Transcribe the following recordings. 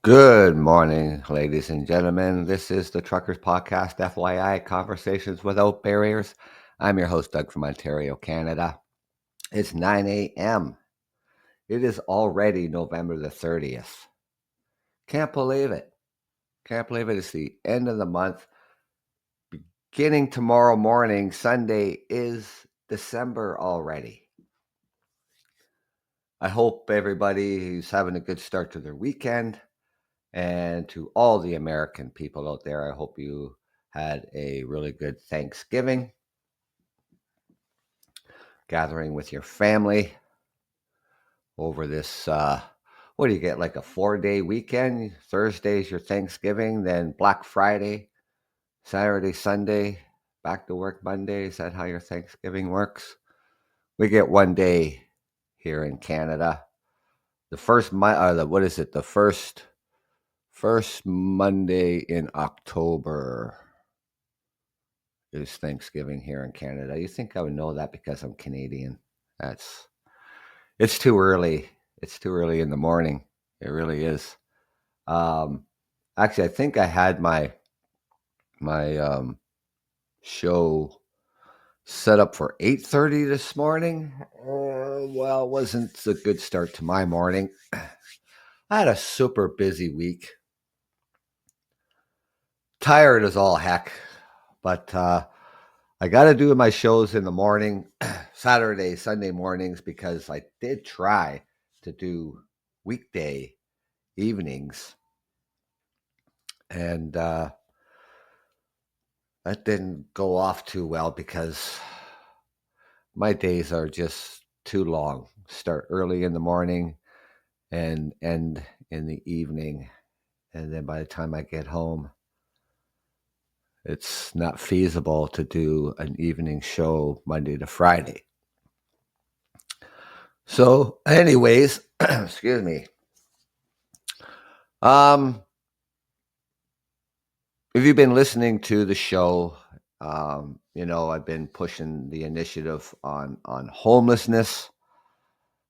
Good morning, ladies and gentlemen. This is the Truckers Podcast, FYI, Conversations Without Barriers. I'm your host, Doug from Ontario, Canada. It's 9 a.m. It is already November the 30th. Can't believe it. Can't believe it. It's the end of the month. Beginning tomorrow morning, Sunday, is December already. I hope everybody is having a good start to their weekend. And to all the American people out there, I hope you had a really good Thanksgiving, gathering with your family over this. What do you get? Like a 4-day weekend? Thursday's your Thanksgiving, then Black Friday, Saturday, Sunday, back to work Monday. Is that how your Thanksgiving works? We get one day here in Canada. The first what is it? The first Monday in October is Thanksgiving here in Canada. You think I would know that because I'm Canadian? That's It's too early. It's too early in the morning. It really is. Um, Actually, I think I had my show set up for 8:30 this morning. Well, it wasn't a good start to my morning. I had a super busy week. Tired as all heck, but I got to do my shows in the morning, Saturday, Sunday mornings, because I did try to do weekday evenings, and that didn't go off too well because my days are just too long. Start early in the morning and end in the evening, and then by the time I get home, it's not feasible to do an evening show Monday to Friday. So, anyways, excuse me. Um, if you've been listening to the show, I've been pushing the initiative on homelessness.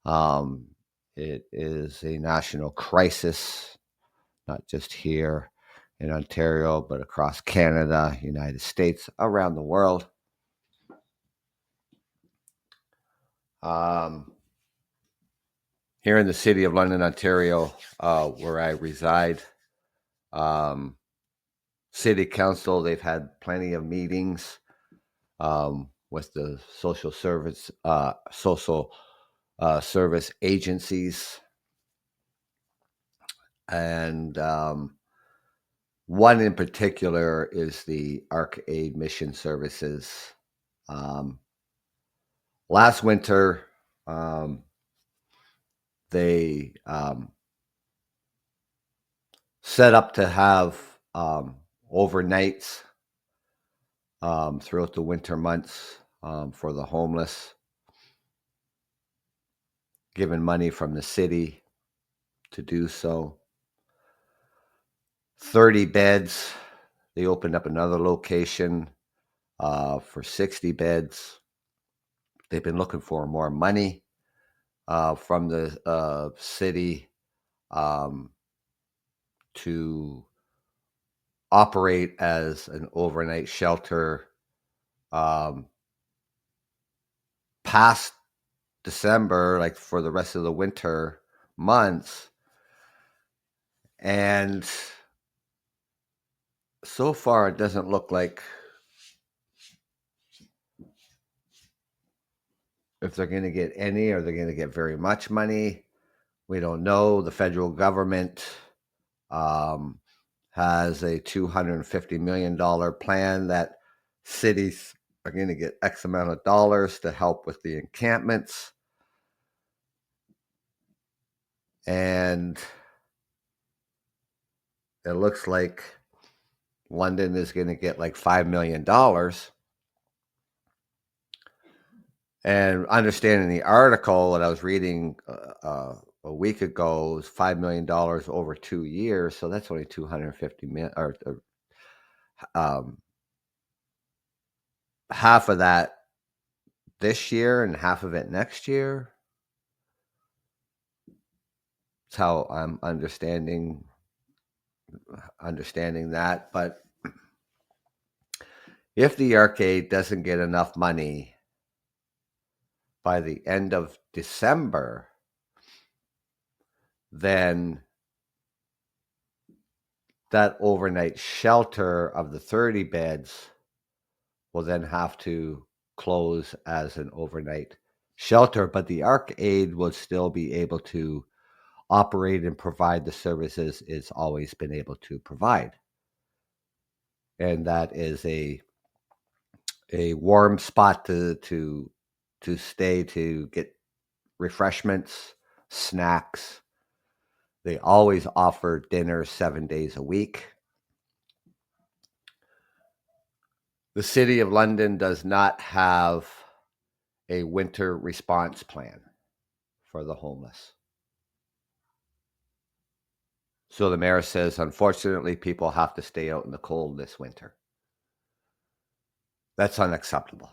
Um, it is a national crisis, not just here in Ontario, but across Canada, United States, around the world. Um, Here in the city of London, Ontario, where I reside, um, city council, they've had plenty of meetings with the social service agencies, and one in particular is the ArcAid Mission Services. Um, Last winter, um, they set up to have overnights throughout the winter months for the homeless, given money from the city to do so. 30 beds. They opened up another location for 60 beds. They've been looking for more money from the city um, to operate as an overnight shelter um, past December, like for the rest of the winter months. And so far, it doesn't look like if they're going to get any or they're going to get very much money. We don't know. The federal government um, has a $250 million plan that cities are going to get X amount of dollars to help with the encampments. And it looks like London is going to get like $5 million. And understanding the article that I was reading a week ago was $5 million over 2 years. So that's only 250 million, or um, half of that this year and half of it next year. That's how I'm understanding understanding that. But if the arcade doesn't get enough money by the end of December, then that overnight shelter of the 30 beds will then have to close as an overnight shelter, but the arcade will still be able to operate and provide the services it's always been able to provide. And that is a warm spot to stay, to get refreshments, snacks. They always offer dinner 7 days a week. The City of London does not have a winter response plan for the homeless. So the mayor says, unfortunately, people have to stay out in the cold this winter. That's unacceptable.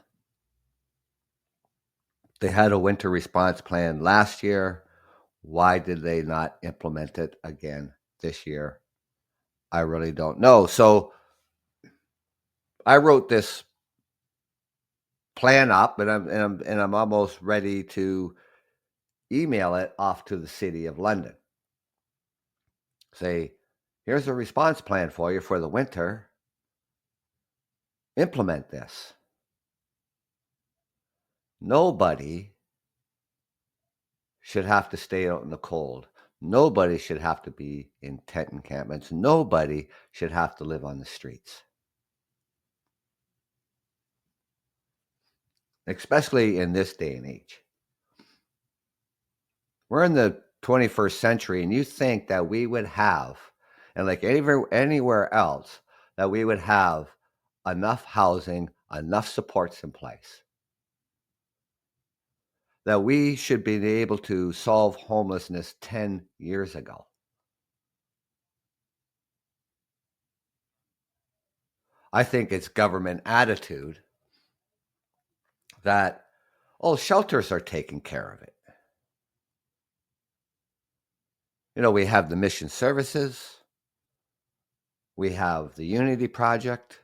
They had a winter response plan last year. Why did they not implement it again this year? I really don't know. So I wrote this plan up, and I'm almost ready to email it off to the City of London. Say, here's a response plan for you for the winter. Implement this. Nobody should have to stay out in the cold. Nobody should have to be in tent encampments. Nobody should have to live on the streets. Especially in this day and age. We're in the 21st century, and you think that we would have, and like anywhere else, that we would have enough housing, enough supports in place, that we should be able to solve homelessness 10 years ago. I think it's government attitude that, oh, shelters are taking care of it. You know, we have the mission services, we have the Unity Project,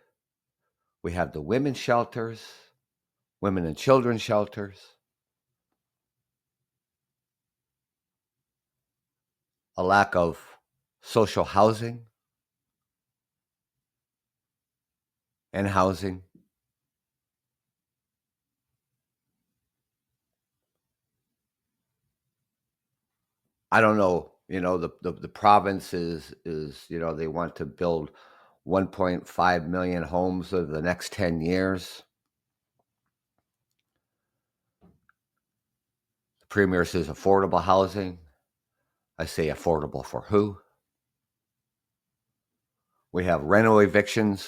we have the women's shelters, women and children's shelters. A lack of social housing and housing. I don't know, you know, the province is, you know, they want to build 1.5 million homes over the next 10 years. The premier says affordable housing. I say affordable for who? We have rental evictions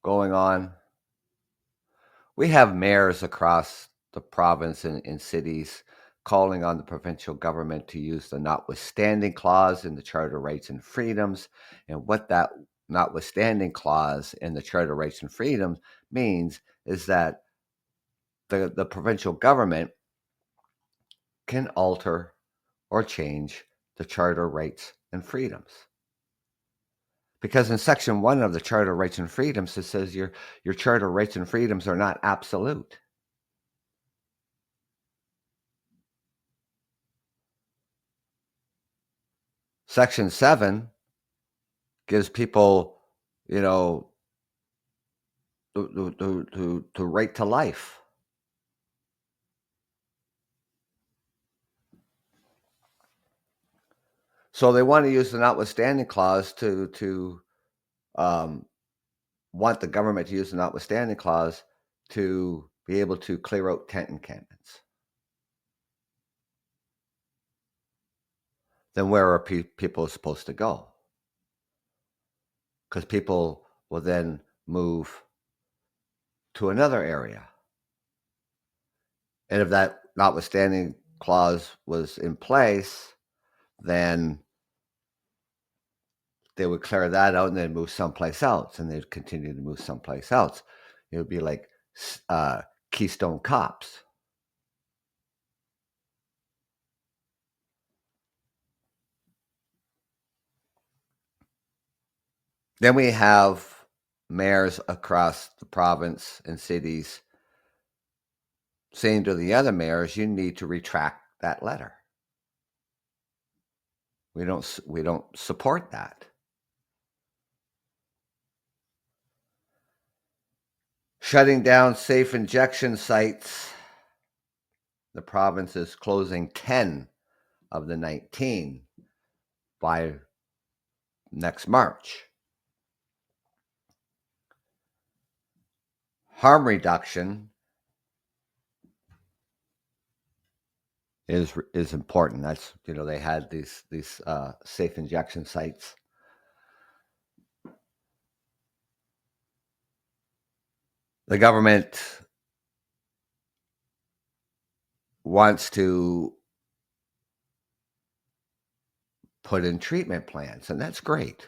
going on. We have mayors across the province and in cities calling on the provincial government to use the notwithstanding clause in the Charter of Rights and Freedoms. And what that notwithstanding clause in the Charter of Rights and Freedoms means is that the provincial government can alter or change the Charter of Rights and Freedoms. Because in Section 1 of the Charter of Rights and Freedoms, it says your Charter of Rights and Freedoms are not absolute. Section 7 gives people, you know, the right to life. So they want to use the notwithstanding clause to want the government to use the notwithstanding clause to be able to clear out tent encampments. Then where are people supposed to go? Because people will then move to another area. And if that notwithstanding clause was in place, then they would clear that out and then move someplace else, and they'd continue to move someplace else. It would be like Keystone Cops. Then we have mayors across the province and cities saying to the other mayors, you need to retract that letter. We don't support that. Shutting down safe injection sites. The province is closing 10 of the 19 by next March. Harm reduction is important. That's, they had these safe injection sites. The government wants to put in treatment plans, and that's great.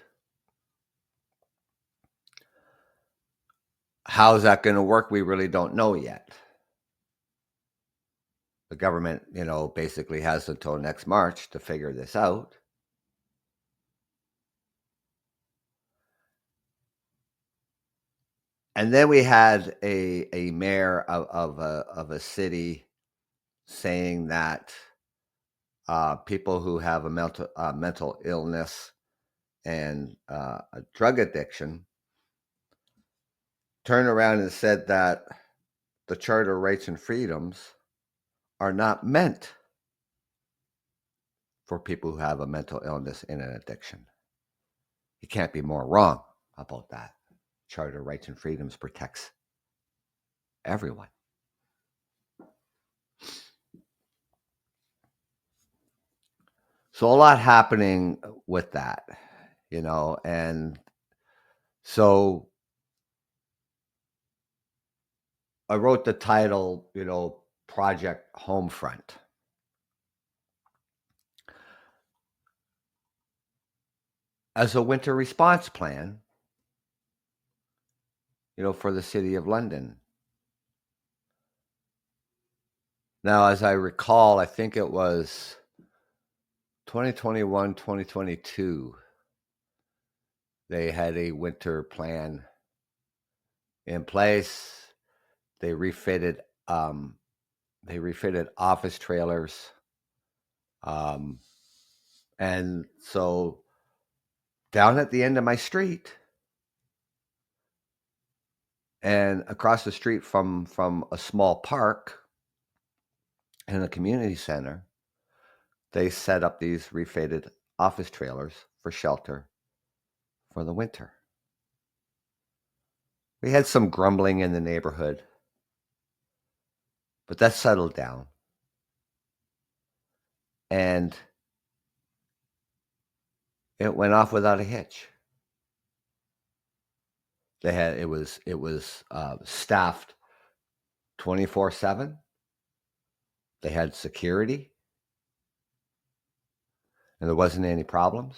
How's that going to work? We really don't know yet. The government, basically has until next March to figure this out. And then we had a mayor of a city saying that people who have a mental illness and a drug addiction turned around and said that the Charter of Rights and Freedoms are not meant for people who have a mental illness and an addiction. You can't be more wrong about that. Charter of Rights and Freedoms protects everyone. So a lot happening with that, and so I wrote the title, Project Homefront. As a winter response plan, for the City of London. Now, as I recall, I think it was 2021, 2022, they had a winter plan in place. They refitted office trailers. And so down at the end of my street and across the street from a small park and a community center, they set up these refitted office trailers for shelter for the winter. We had some grumbling in the neighborhood, but that settled down. And it went off without a hitch. It was staffed 24/7. They had security, and there wasn't any problems.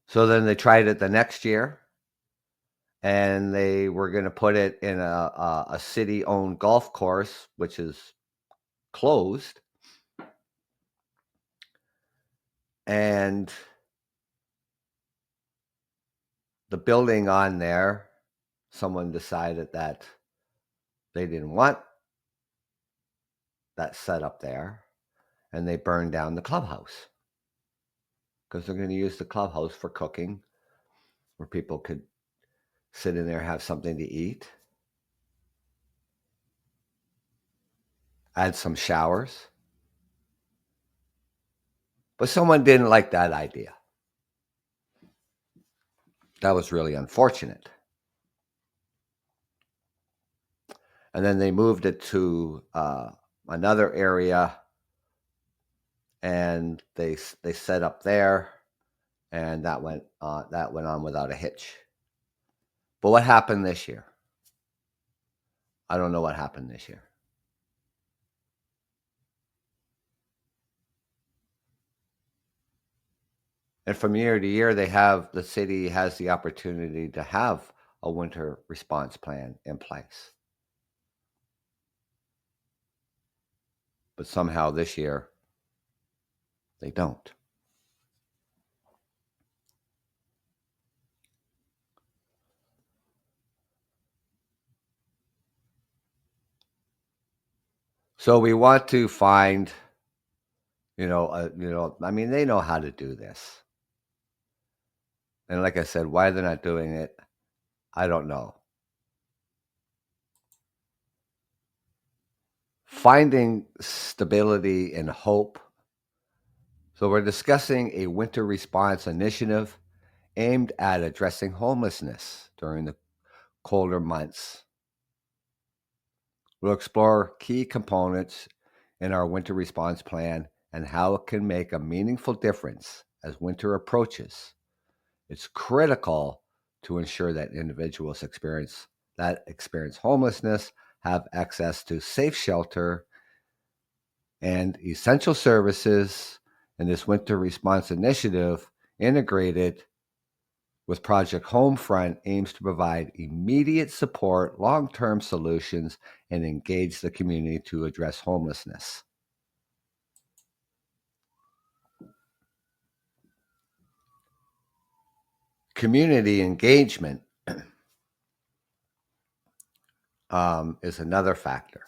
So then they tried it the next year, and they were going to put it in a city-owned golf course, which is closed. And the building on there, someone decided that they didn't want that set up there, and they burned down the clubhouse because they're going to use the clubhouse for cooking, where people could sit in there, have something to eat, add some showers. But someone didn't like that idea. That was really unfortunate. And then they moved it to another area, and they set up there, and that went on without a hitch. But what happened this year? I don't know what happened this year. And from year to year, the city has the opportunity to have a winter response plan in place. But somehow this year, they don't. So we want to find, I mean, they know how to do this. And like I said, why they're not doing it, I don't know. Finding stability and hope. So we're discussing a winter response initiative aimed at addressing homelessness during the colder months. We'll explore key components in our winter response plan and how it can make a meaningful difference as winter approaches. It's critical to ensure that individuals experience homelessness have access to safe shelter and essential services. And this winter response initiative, integrated with Project Homefront, aims to provide immediate support, long-term solutions, and engage the community to address homelessness. Community engagement is another factor.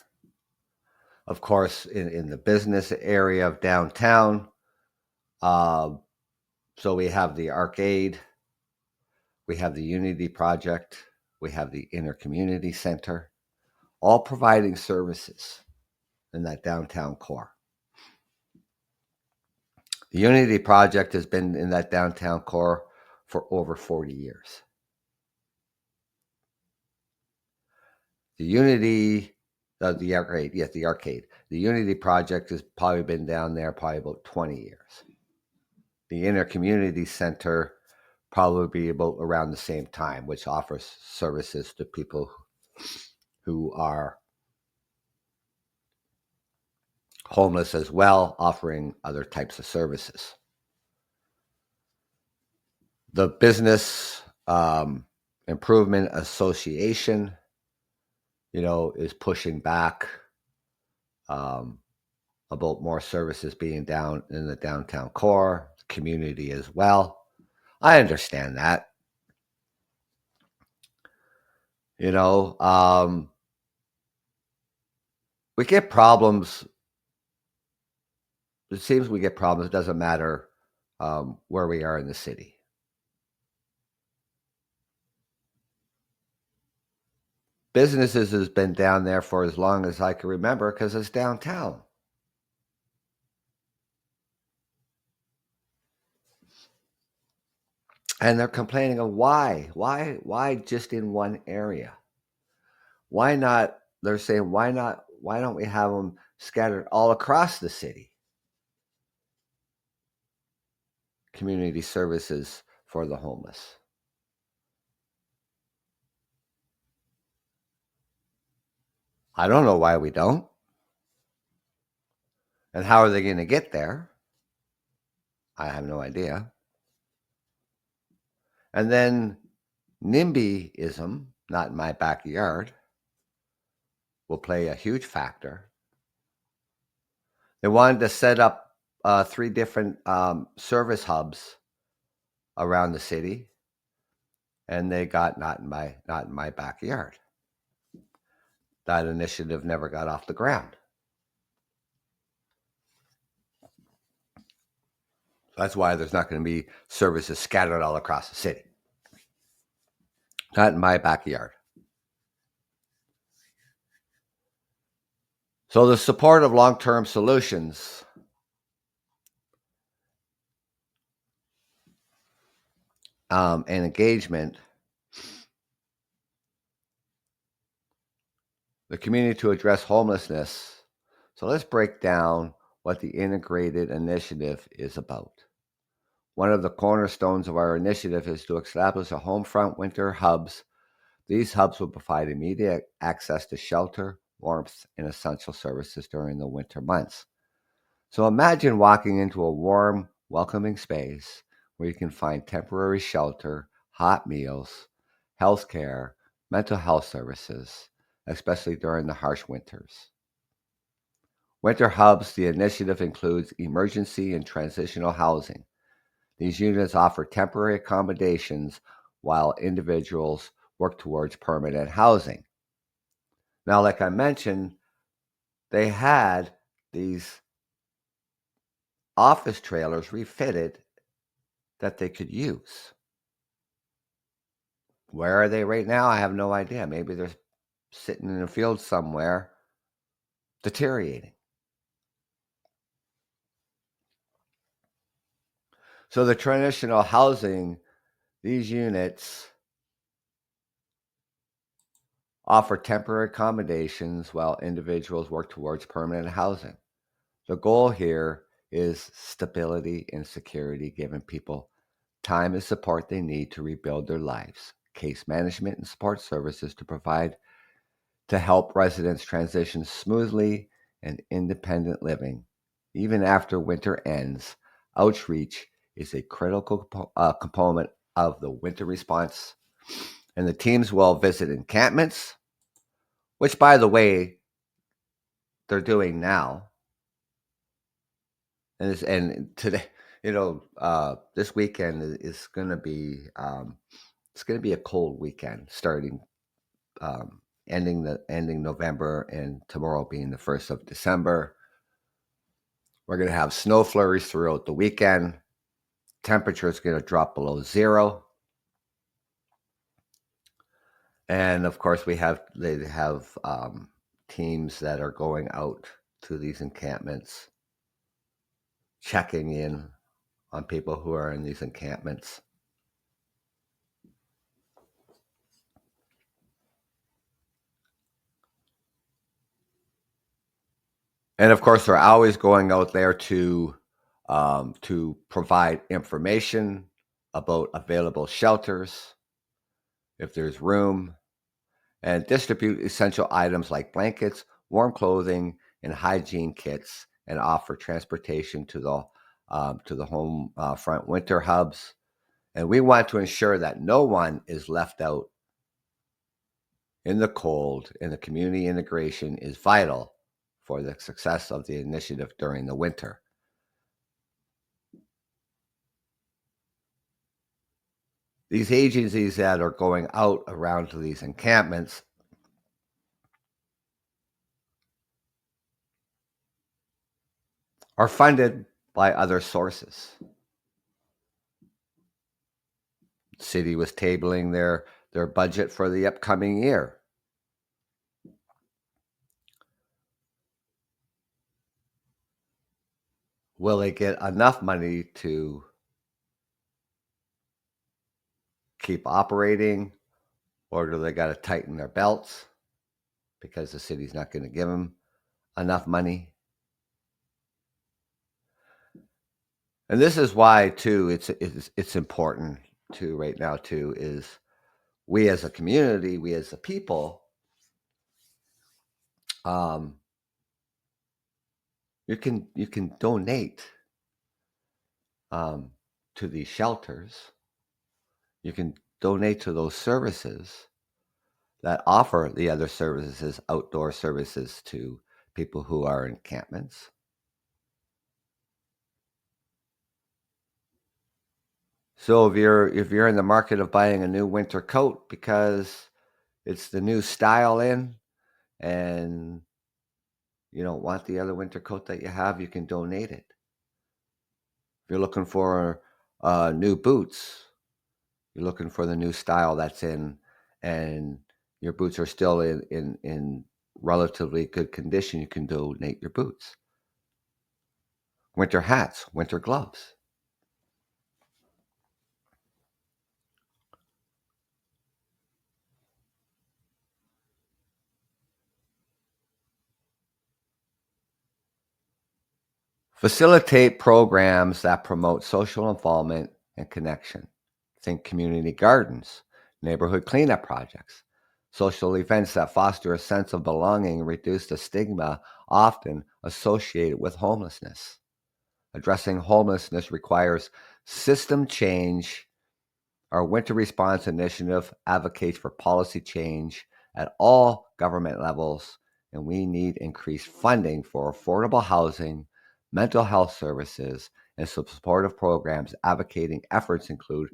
Of course, in the business area of downtown, so we have the arcade, we have the Unity Project, we have the Intercommunity Center, all providing services in that downtown core. The Unity Project has been in that downtown core for over 40 years. The arcade. The Unity Project has probably been down there probably about 20 years. The Intercommunity Center probably about around the same time, which offers services to people who are homeless as well, offering other types of services. The Business Improvement Association, is pushing back about more services being down in the downtown core, community as well. I understand that. We get problems. It seems we get problems. It doesn't matter where we are in the city. Businesses has been down there for as long as I can remember because it's downtown. And they're complaining of why just in one area? Why not? They're saying, why don't we have them scattered all across the city? Community services for the homeless. I don't know why we don't. And how are they going to get there? I have no idea. And then NIMBYism, not in my backyard, will play a huge factor. They wanted to set up 3 different service hubs around the city, and they got not in my backyard. That initiative never got off the ground. That's why there's not going to be services scattered all across the city. Not in my backyard. So the support of long-term solutions and engagement, the community to address homelessness. So let's break down what the integrated initiative is about. One of the cornerstones of our initiative is to establish a Homefront winter hubs. These hubs will provide immediate access to shelter, warmth, and essential services during the winter months. So imagine walking into a warm, welcoming space where you can find temporary shelter, hot meals, health care, mental health services, especially during the harsh winters. Winter Hubs, the initiative includes emergency and transitional housing. These units offer temporary accommodations while individuals work towards permanent housing. Now, like I mentioned, they had these office trailers refitted that they could use. Where are they right now? I have no idea. Maybe they're sitting in a field somewhere, deteriorating. So the traditional housing, these units offer temporary accommodations while individuals work towards permanent housing. The goal here is stability and security, giving people time and support they need to rebuild their lives, case management and support services to help residents transition smoothly and independent living. Even after winter ends, outreach is a critical component of the winter response. And the teams will visit encampments, which, by the way, they're doing now. And today, this weekend is going to be it's going to be a cold weekend, starting ending November, and tomorrow being the 1st of December. We're going to have snow flurries throughout the weekend. Temperature is going to drop below zero. And of course, they have teams that are going out to these encampments, checking in on people who are in these encampments. And of course, they're always going out there to provide information about available shelters, if there's room, and distribute essential items like blankets, warm clothing, and hygiene kits, and offer transportation to the home front winter hubs. And we want to ensure that no one is left out in the cold, and the community integration is vital for the success of the initiative during the winter. These agencies that are going out around to these encampments are funded by other sources. The city was tabling their budget for the upcoming year. Will they get enough money to keep operating, or do they got to tighten their belts because the city's not going to give them enough money? And this is why, too, it's important to right now, too, is we as a community, we as a people, you can donate to these shelters. You can donate to those services that offer the other services, outdoor services to people who are in encampments. So if you're in the market of buying a new winter coat because it's the new style in, and you don't want the other winter coat that you have, you can donate it. If you're looking for new boots, you're looking for the new style that's in, and your boots are still in relatively good condition, you can donate your boots. Winter hats, winter gloves. Facilitate programs that promote social involvement and connection. Think community gardens, neighborhood cleanup projects, social events that foster a sense of belonging and reduce the stigma often associated with homelessness. Addressing homelessness requires system change. Our Winter Response Initiative advocates for policy change at all government levels, and we need increased funding for affordable housing, mental health services, and supportive programs. Advocating efforts include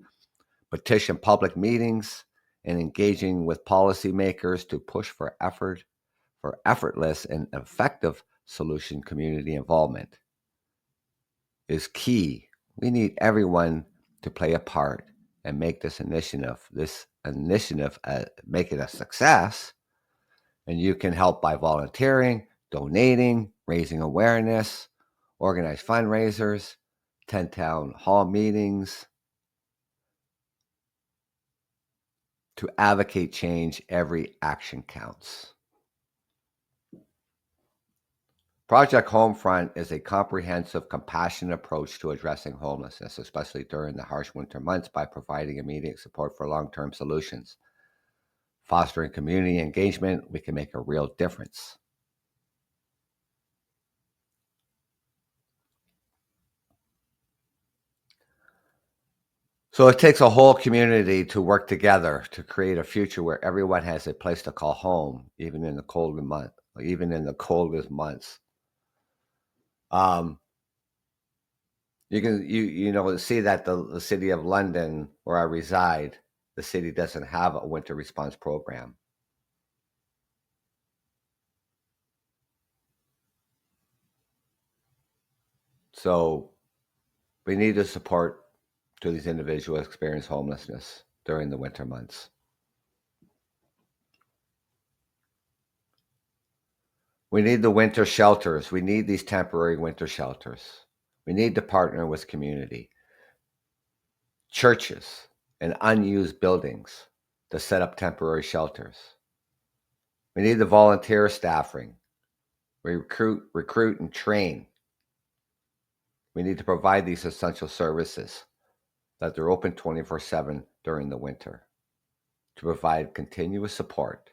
petition public meetings and engaging with policymakers to push for for effortless and effective solution community involvement is key. We need everyone to play a part and make this initiative make it a success. And you can help by volunteering, donating, raising awareness, organize fundraisers, attend town hall meetings. To advocate change, every action counts. Project Homefront is a comprehensive, compassionate approach to addressing homelessness, especially during the harsh winter months, by providing immediate support for long-term solutions. Fostering community engagement, we can make a real difference. So it takes a whole community to work together to create a future where everyone has a place to call home, even in the coldest months. You can see that the city of London, where I reside, the city doesn't have a winter response program. So we need to support to these individuals experience homelessness during the winter months. We need the winter shelters. We need these temporary winter shelters. We need to partner with community, churches, and unused buildings to set up temporary shelters. We need the volunteer staffing. We recruit, and train. We need to provide these essential services that they're open 24/7 during the winter to provide continuous support,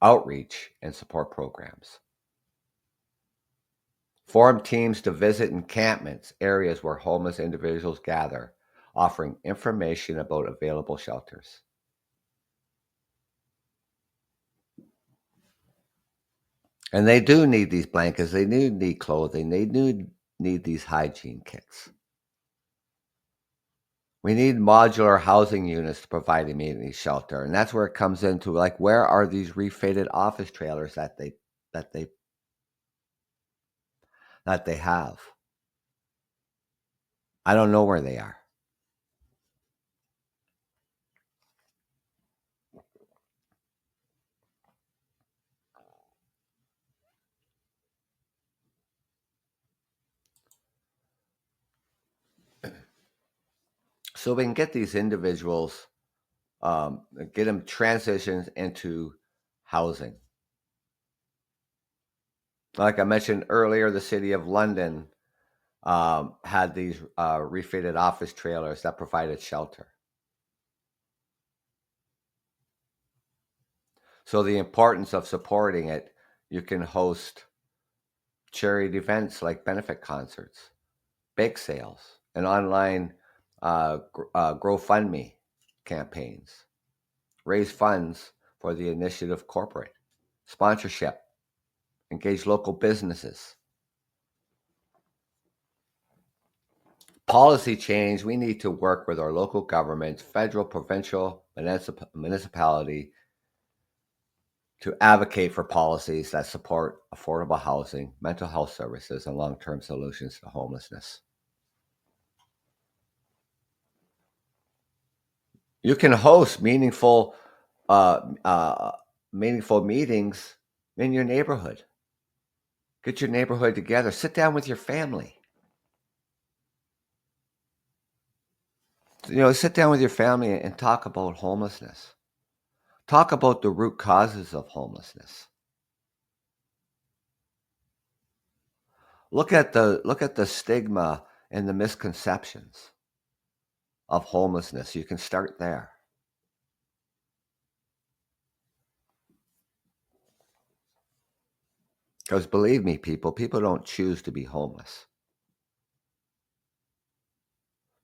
outreach, and support programs. Form teams to visit encampments, areas where homeless individuals gather, offering information about available shelters. And they do need these blankets, they do need clothing, they do need these hygiene kits. We need modular housing units to provide immediate shelter. And that's where it comes into, like, where are these refitted office trailers that they have? I don't know where they are. So we can get these individuals, get them transitions into housing. Like I mentioned earlier, the city of London had these refitted office trailers that provided shelter. So the importance of supporting it, you can host charity events like benefit concerts, bake sales, and online GoFundMe campaigns. Raise funds for the initiative corporate. Sponsorship. Engage local businesses. Policy change, we need to work with our local governments, federal, provincial, municipality, to advocate for policies that support affordable housing, mental health services, and long-term solutions to homelessness. You can host meaningful meetings in your neighborhood. Get your neighborhood together. Sit down with your family. Sit down with your family and talk about homelessness. Talk about the root causes of homelessness. Look at the stigma and the misconceptions of homelessness. You can start there. Because believe me, people don't choose to be homeless.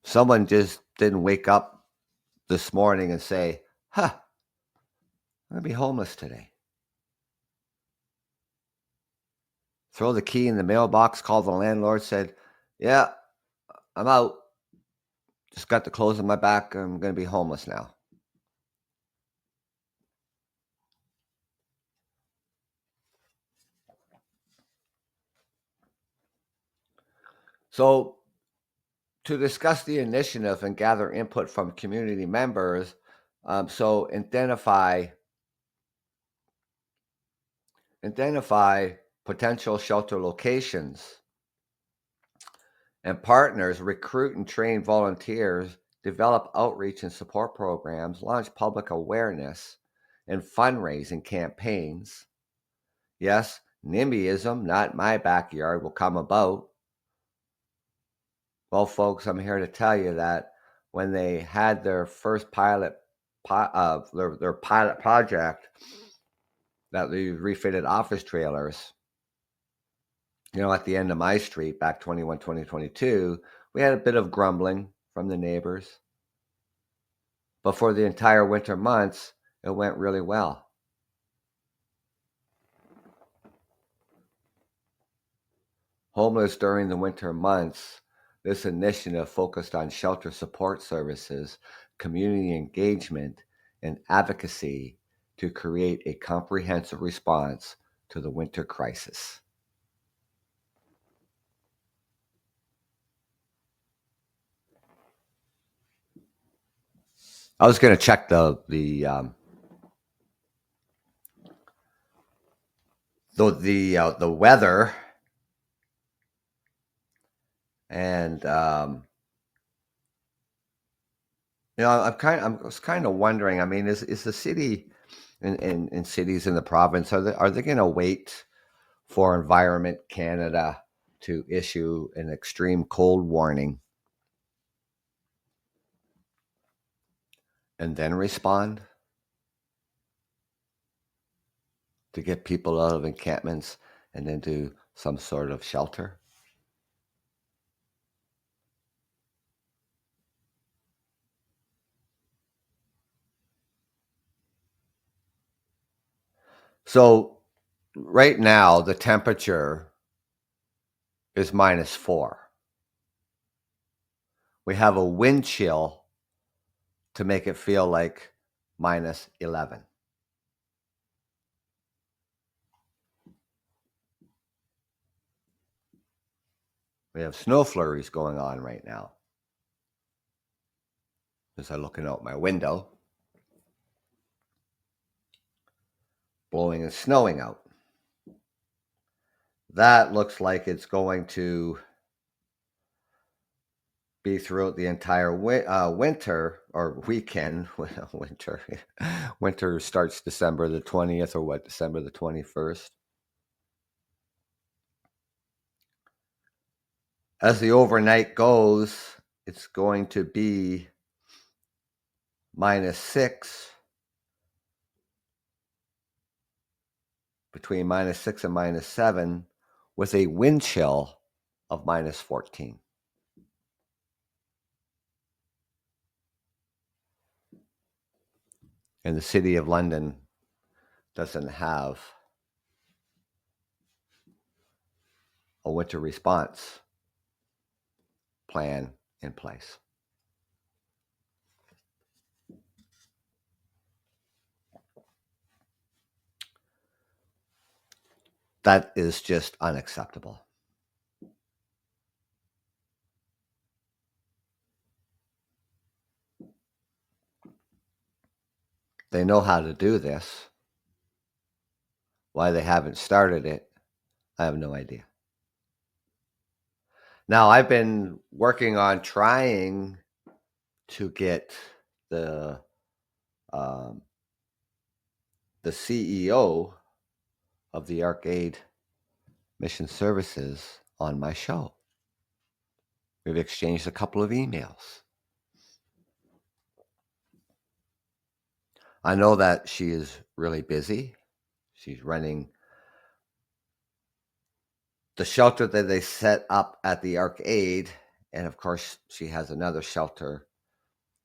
Someone just didn't wake up this morning and say, huh, I'm going to be homeless today. Throw the key in the mailbox, call the landlord, said, yeah, I'm out. Just got the clothes on my back. I'm going to be homeless now. So, to discuss the initiative and gather input from community members, so identify potential shelter locations and partners, recruit and train volunteers, develop outreach and support programs, launch public awareness and fundraising campaigns. Yes, NIMBYism, not my backyard, will come about. Well, folks, I'm here to tell you that when they had their first their pilot project, that they refitted office trailers, at the end of my street back 2022, we had a bit of grumbling from the neighbors. But for the entire winter months, it went really well. Homeless during the winter months, this initiative focused on shelter support services, community engagement, and advocacy to create a comprehensive response to the winter crisis. I was going to check the weather, and I was kind of wondering. I mean, is the city in cities in the province, are they going to wait for Environment Canada to issue an extreme cold warning and then respond to get people out of encampments and into some sort of shelter? So right now, the temperature is -4. We have a wind chill to make it feel like -11. We have snow flurries going on right now. As I'm looking out my window, blowing and snowing out. That looks like it's going to be throughout the entire winter or weekend. Winter, winter starts December the 20th, or what? December the 21st. As the overnight goes, it's going to be -6, between -6 and -7, with a wind chill of -14. And the city of London doesn't have a winter response plan in place. That is just unacceptable. They know how to do this. Why they haven't started it, I have no idea. Now, I've been working on trying to get the CEO of the Arcade Mission Services on my show. We've exchanged a couple of emails. I know that she is really busy. She's running the shelter that they set up at the Arcade, and of course, she has another shelter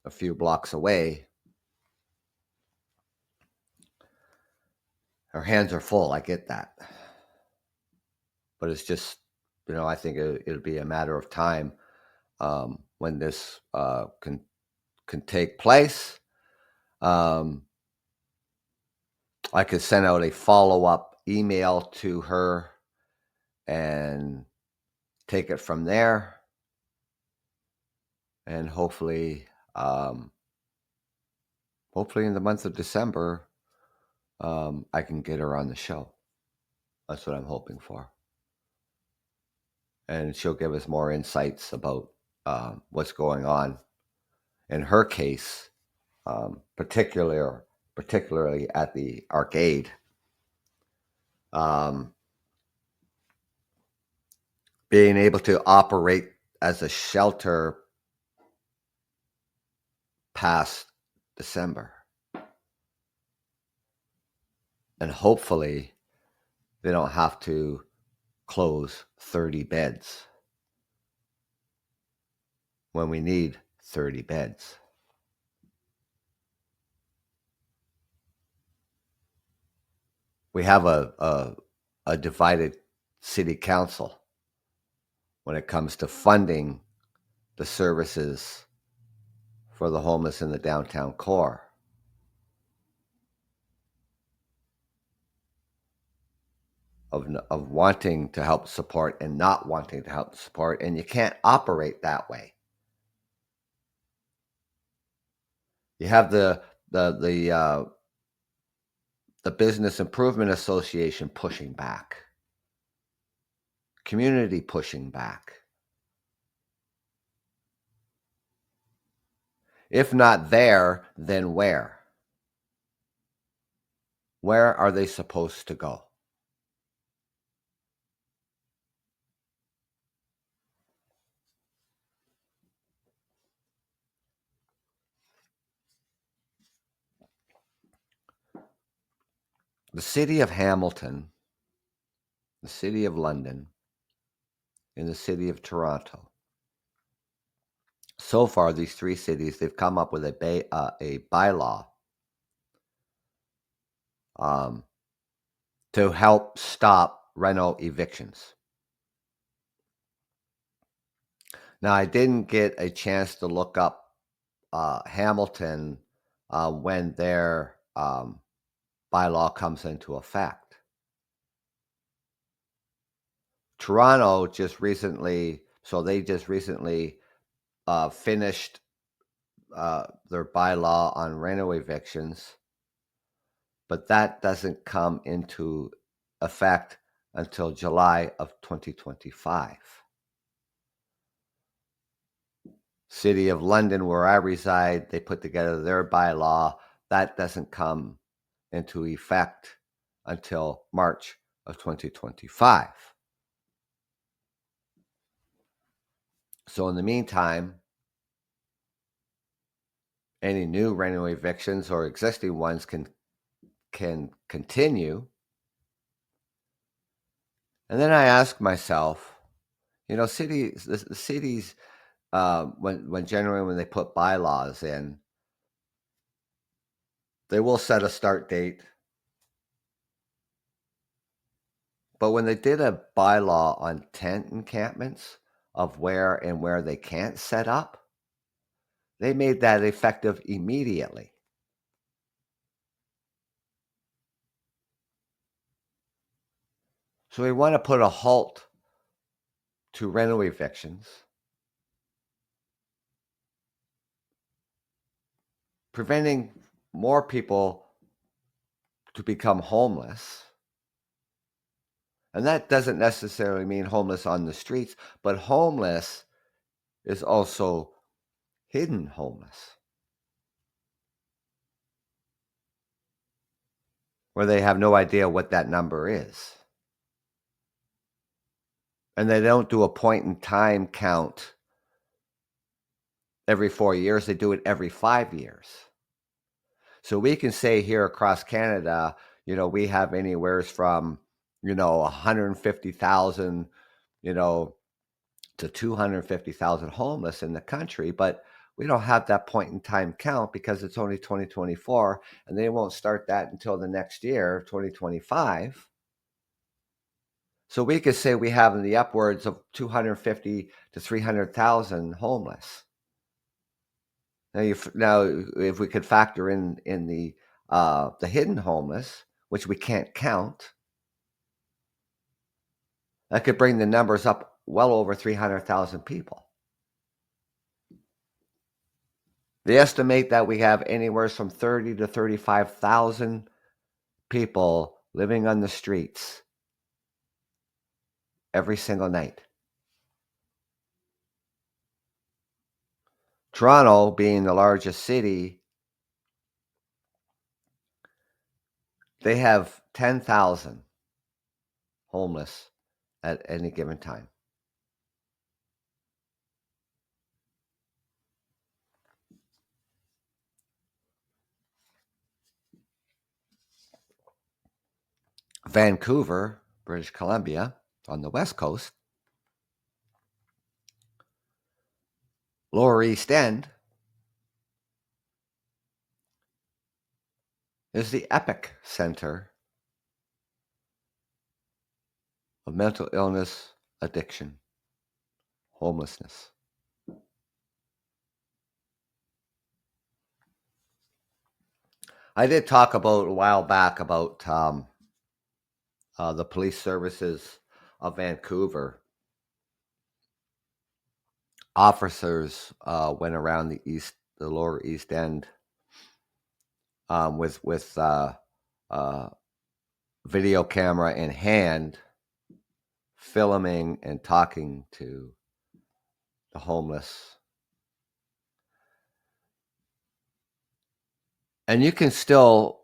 a few blocks away. Her hands are full. I get that. But it's just, I think it'll be a matter of time when this can take place. I could send out a follow-up email to her and take it from there. and hopefully in the month of December, I can get her on the show. That's what I'm hoping for, and she'll give us more insights about what's going on in her case, particularly at the arcade. Um, being able to operate as a shelter past December. And hopefully they don't have to close 30 beds when we need 30 beds. We have a divided city council when it comes to funding the services for the homeless in the downtown core. Of wanting to help support and not wanting to help support, and you can't operate that way. You have the Business Improvement Association pushing back, community pushing back. If not there, then where? Where are they supposed to go? The city of Hamilton, the city of London, and the city of Toronto. So far, these three cities, they've come up with a bylaw to help stop reno evictions. Now, I didn't get a chance to look up Hamilton when their bylaw comes into effect. Toronto just recently finished their bylaw on reno evictions, but that doesn't come into effect until July of 2025. City of London, where I reside, they put together their bylaw. That doesn't come into effect until March of 2025. So in the meantime, any new reno evictions or existing ones can continue. And then I ask myself, the cities, when they put bylaws in, they will set a start date. But when they did a bylaw on tent encampments of where they can't set up, they made that effective immediately. So we want to put a halt to reno evictions, preventing more people to become homeless. And that doesn't necessarily mean homeless on the streets, but homeless is also hidden homeless, where they have no idea what that number is. And they don't do a point in time count every 4 years, they do it every 5 years. So we can say here across Canada, we have anywhere from, 150,000, to 250,000 homeless in the country, but we don't have that point in time count because it's only 2024 and they won't start that until the next year, 2025. So we could say we have in the upwards of 250 to 300,000 homeless. Now, if we could factor in the hidden homeless, which we can't count, that could bring the numbers up well over 300,000 people. They estimate that we have anywhere from 30 to 35,000 people living on the streets every single night. Toronto, being the largest city, they have 10,000 homeless at any given time. Vancouver, British Columbia, on the West Coast, Lower East End, is the epic center of mental illness, addiction, homelessness. I did talk about a while back about the police services of Vancouver. Officers went around the Lower East End, with video camera in hand, filming and talking to the homeless. And you can still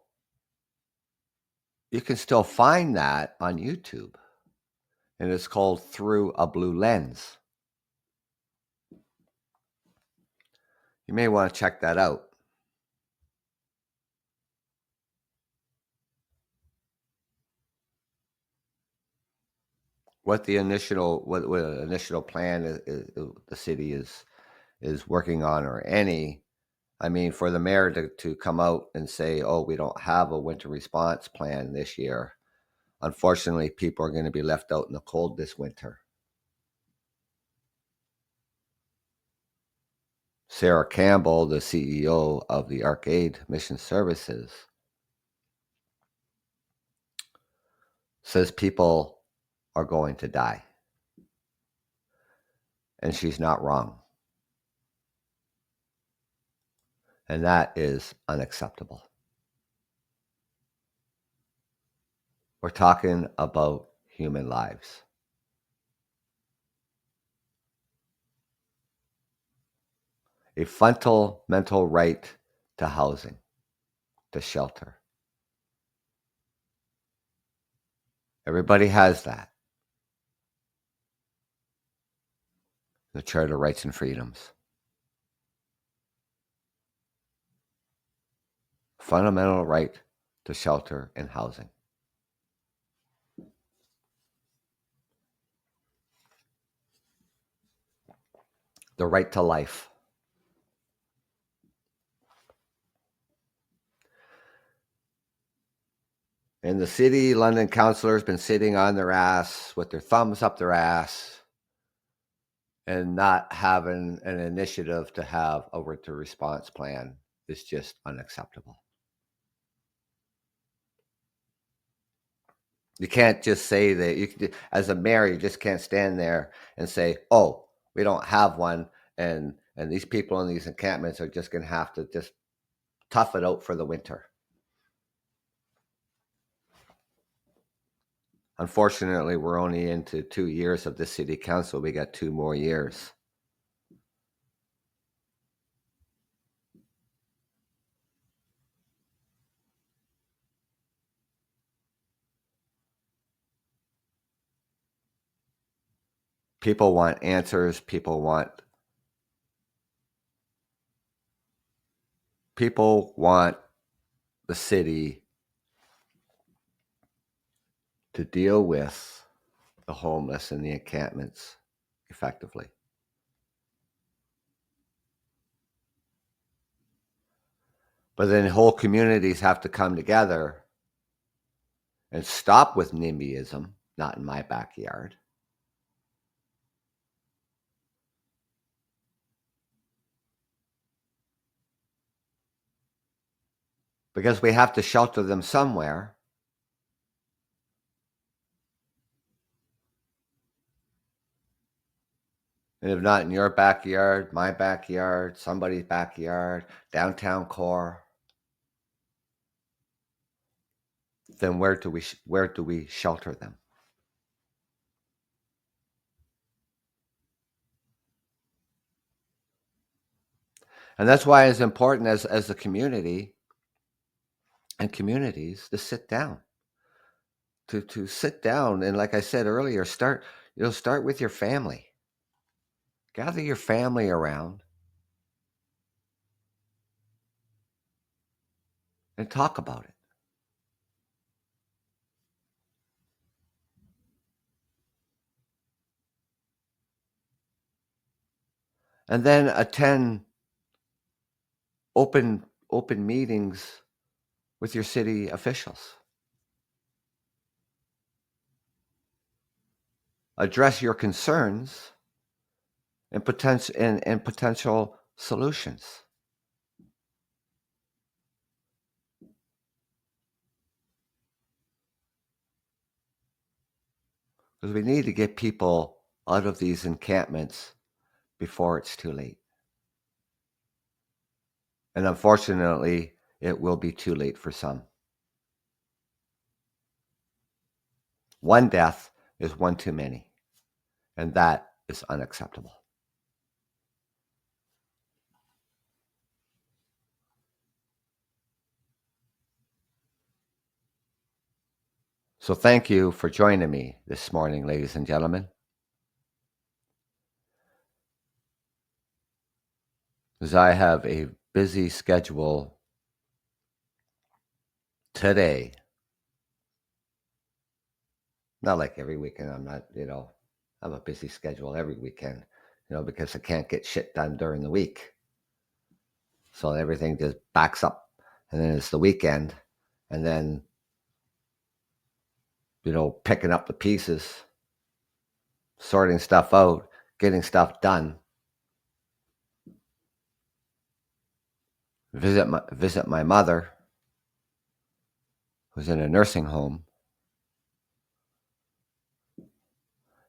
find that on YouTube, and it's called Through a Blue Lens. You may want to check that out. What the initial plan is the city is working on, or any. I mean, for the mayor to come out and say, "Oh, we don't have a winter response plan this year." Unfortunately, people are going to be left out in the cold this winter. Sarah Campbell, the CEO of the Arcade Mission Services, says people are going to die. And she's not wrong. And that is unacceptable. We're talking about human lives. A fundamental right to housing, to shelter. Everybody has that. The Charter of Rights and Freedoms. Fundamental right to shelter and housing. The right to life. And the city, London councillor has been sitting on their ass with their thumbs up their ass and not having an initiative to have a winter response plan is just unacceptable. You can't just say that as a mayor, you just can't stand there and say, "Oh, we don't have one," and these people in these encampments are just going to have to just tough it out for the winter. Unfortunately, we're only into 2 years of the city council. We got 2 more years. People want answers. People want the city to deal with the homeless and the encampments effectively. But then whole communities have to come together and stop with NIMBYism, not in my backyard. Because we have to shelter them somewhere. And if not in your backyard, my backyard, somebody's backyard, downtown core, then where do we shelter them? And that's why it's important as a community and communities to sit down, to sit down, and like I said earlier, start with your family. Gather your family around and talk about it. And then attend open meetings with your city officials. Address your concerns and potential solutions. Because we need to get people out of these encampments before it's too late. And unfortunately, it will be too late for some. One death is one too many, and that is unacceptable. So thank you for joining me this morning, ladies and gentlemen, as I have a busy schedule today. Not like every weekend. I'm not, I have a busy schedule every weekend, because I can't get shit done during the week. So everything just backs up. And then it's the weekend. And then, picking up the pieces, sorting stuff out, getting stuff done. Visit my mother, who's in a nursing home.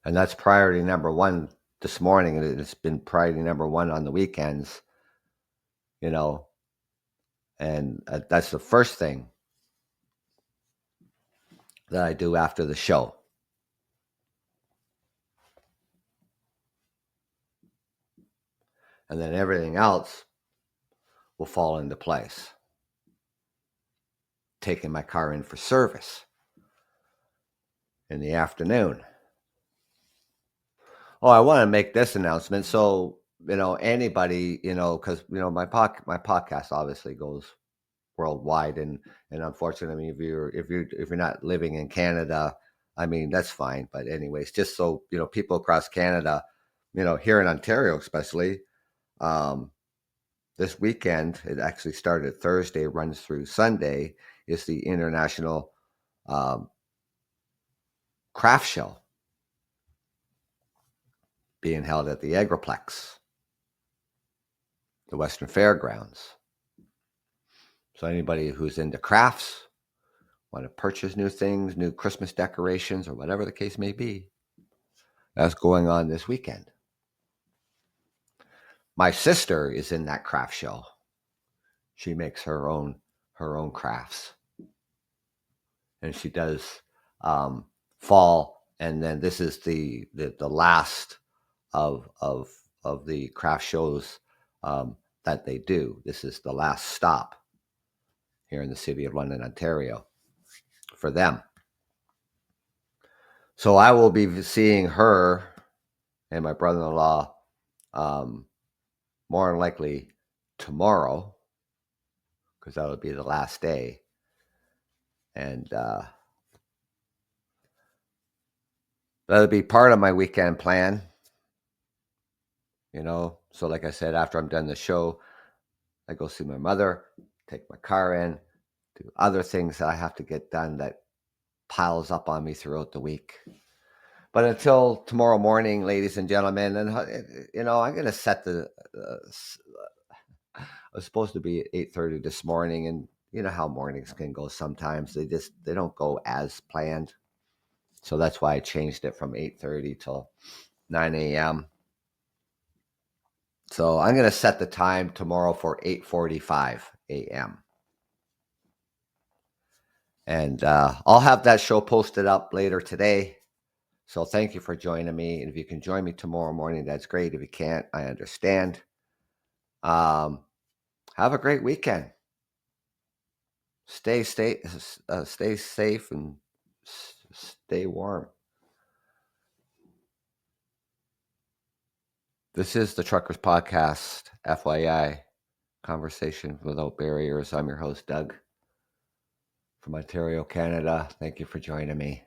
And that's priority number one this morning. And it's been priority number one on the weekends, and that's the first thing that I do after the show. And then everything else will fall into place. Taking my car in for service in the afternoon. Oh, I want to make this announcement. So, anybody, because my podcast obviously goes worldwide, and unfortunately, if you're not living in Canada, I mean that's fine. But anyways, just so people across Canada, here in Ontario especially, this weekend, it actually started Thursday, runs through Sunday, is the International Craft Show being held at the Agroplex, the Western Fairgrounds. So anybody who's into crafts, want to purchase new things, new Christmas decorations, or whatever the case may be, that's going on this weekend. My sister is in that craft show. She makes her own crafts, and she does fall. And then this is the last of the craft shows that they do. This is the last stop here in the city of London, Ontario, for them. So I will be seeing her and my brother-in-law more than likely tomorrow, because that'll be the last day. And that'll be part of my weekend plan. So like I said, after I'm done the show, I go see my mother, take my car in, do other things that I have to get done that piles up on me throughout the week. But until tomorrow morning, ladies and gentlemen, and I'm going to set the. I was supposed to be at 8:30 this morning, and you know how mornings can go sometimes. They don't go as planned, so that's why I changed it from 8:30 till 9 a.m. So I'm going to set the time tomorrow for 8:45 a.m. And I'll have that show posted up later today. So thank you for joining me. And if you can join me tomorrow morning, that's great. If you can't, I understand. Um, have a great weekend. Stay safe and stay warm. This is the Truckers Podcast, FYI, Conversation Without Barriers. I'm your host, Doug, from Ontario, Canada. Thank you for joining me.